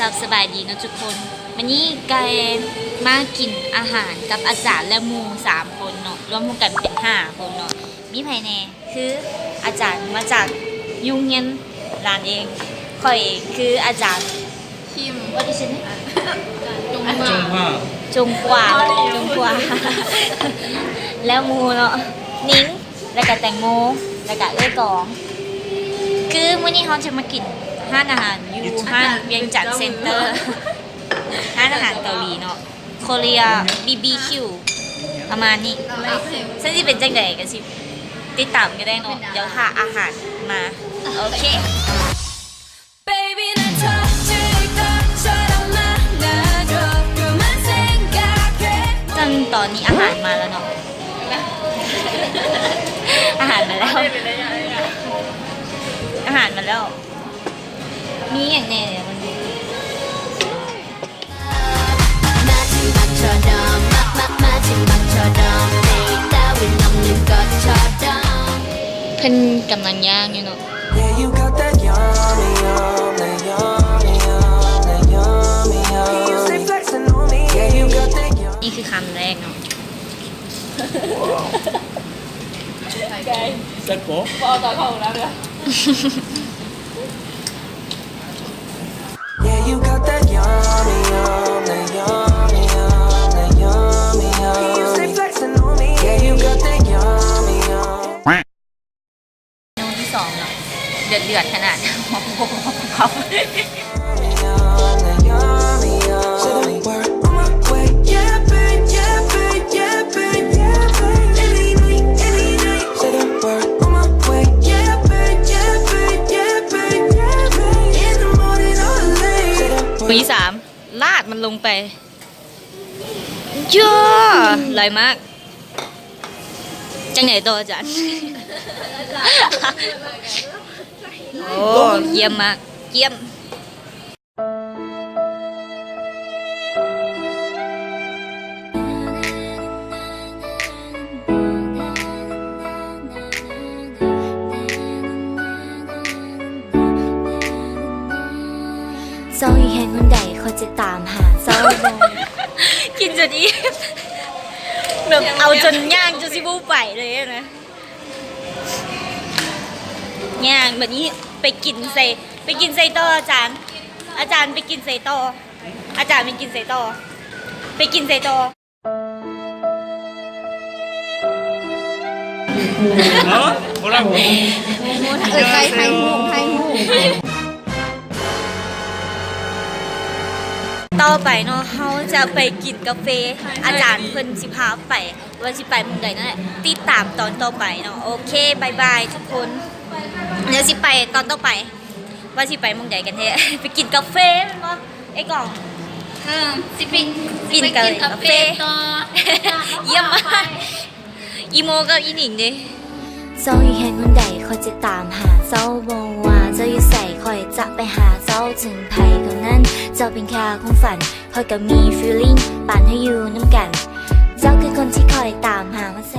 กับสบายดีนะทุกคนวันนี้ไกมากินอาหารกับอาจารย์และหมู3 คนเนาะรวมกันเป็น5 คนเนาะมีไผแน่คืออาจารย์มาจากยุงเงียนร้านเองค่อยเองคืออาจารย์คิมว่าดิฉันจงกว่า แล้วหมูเนาะนิ้งแล้วก็แตงโมแล้วก็เอ้ยกองคือมื้อนี้เขาจะมากินห้านอาหารอยู่ห้านเวียงจันทร์เซ็นเตอร์ห้านอาหารเกาหลีเนาะโคเรีย BBQ ประมาณนี้ซึ่งที่เป็นจังไดกันสิติดตามกันได้เนาะเดี๋ยวหาอาหารมาโอเคตอนนี้อาหารมาแล้วเนาะอาหารมาแล้วอาหารมาแล้วมีอย่างแน่เนี่ยมันเพิ่นกำลังย่างอยู่เนาะนี่คือคำแรกเนาะเสร็จปุ๊บพอต่อเข้าแล้วเลยที่2เนาะเดือดขนาดปี3ลาดมันลงไปเยอะลอยมากจังไหนตัวอาจารย์โอ้เยี่ยมมากเยี่ยมเจ้าอยู่แห่งคนใดเขาจะตามหาเจ้าบง กินจนอีแบบเอาจนย่างจนซิบูไปเลยนะย่างแบบนี้ไปกินใส่ต่ออาจารย์ไปกินใส่ต่ออาจารย์ไปกินใส่ต่อไปกินใส่ต่อไทยหูต่อไปเนาะเขาจะไปกินกาแฟอาจารย์เพิ่นสิพาไปว่าสิไปมุมใดนั่นแหละติดตามตอนต่อไปเนาะโอเคบายบายทุกคนเดี๋ยวสิไปตอนต่อไปว่าสิไปมุมใดกันแท้ไปกินกาแฟมันบ่ไอ้กล่องสิไปกินกาแฟเยี่ยมมากอีโมกับอีหนิงดิเจ้าอยู่แห่งคนใดเขาจะตามหาเจ้าบงว่าเจ้าอยู่ใส่คอยจะไปหาเจ้าถึงไผคนนั้นเจ้าเป็นแค่ความฝันคอยก็มี feeling ปั่นให้อยู่น้ำกันเจ้าคือคนที่คอยตามหามาแส